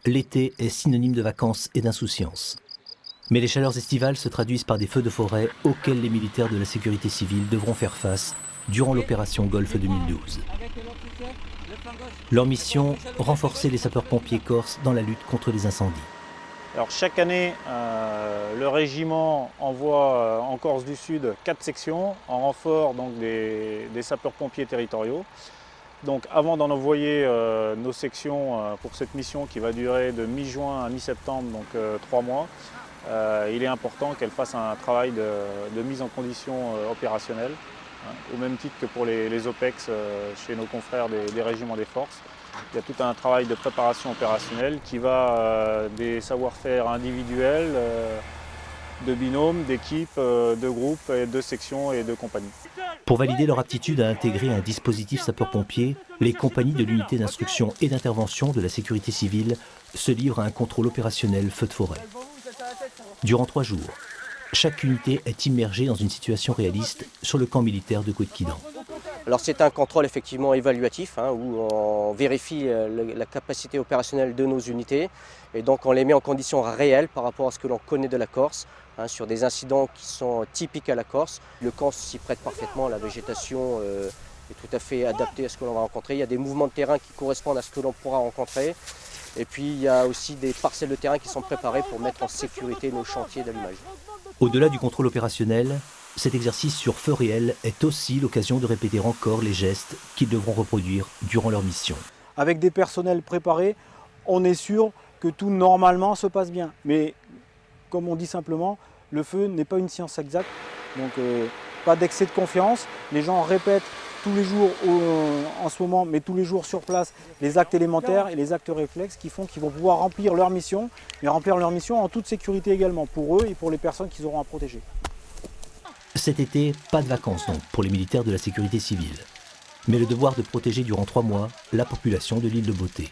l'été est synonyme de vacances et d'insouciance. Mais les chaleurs estivales se traduisent par des feux de forêt auxquels les militaires de la sécurité civile devront faire face durant l'opération Golfe 2012. Leur mission, renforcer les sapeurs-pompiers corses dans la lutte contre les incendies. Alors chaque année, le régiment envoie en Corse du Sud 4 sections en renfort donc, des sapeurs-pompiers territoriaux. Donc avant d'en envoyer nos sections pour cette mission qui va durer de mi-juin à mi-septembre, donc 3 mois, il est important qu'elles fassent un travail de mise en condition opérationnelle, hein, au même titre que pour les OPEX chez nos confrères des régiments des forces. Il y a tout un travail de préparation opérationnelle qui va des savoir-faire individuels, de binômes, d'équipes, de groupes, de sections et de compagnies. Pour valider leur aptitude à intégrer un dispositif sapeur-pompier, les compagnies de l'unité d'instruction et d'intervention de la sécurité civile se livrent à un contrôle opérationnel feu de forêt. Durant 3 jours, chaque unité est immergée dans une situation réaliste sur le camp militaire de Couët-Quidan. Alors c'est un contrôle effectivement évaluatif où on vérifie la capacité opérationnelle de nos unités et donc on les met en conditions réelles par rapport à ce que l'on connaît de la Corse, sur des incidents qui sont typiques à la Corse. Le camp s'y prête parfaitement, la végétation est tout à fait adaptée à ce que l'on va rencontrer. Il y a des mouvements de terrain qui correspondent à ce que l'on pourra rencontrer. Et puis il y a aussi des parcelles de terrain qui sont préparées pour mettre en sécurité nos chantiers d'allumage. Au-delà du contrôle opérationnel, cet exercice sur feu réel est aussi l'occasion de répéter encore les gestes qu'ils devront reproduire durant leur mission. Avec des personnels préparés, on est sûr que tout normalement se passe bien. Mais comme on dit simplement, le feu n'est pas une science exacte, donc pas d'excès de confiance. Les gens répètent tous les jours en ce moment, mais tous les jours sur place, les actes élémentaires et les actes réflexes qui font qu'ils vont pouvoir remplir leur mission, mais remplir leur mission en toute sécurité également, pour eux et pour les personnes qu'ils auront à protéger. Cet été, pas de vacances donc pour les militaires de la sécurité civile, mais le devoir de protéger durant 3 mois la population de l'île de Beauté.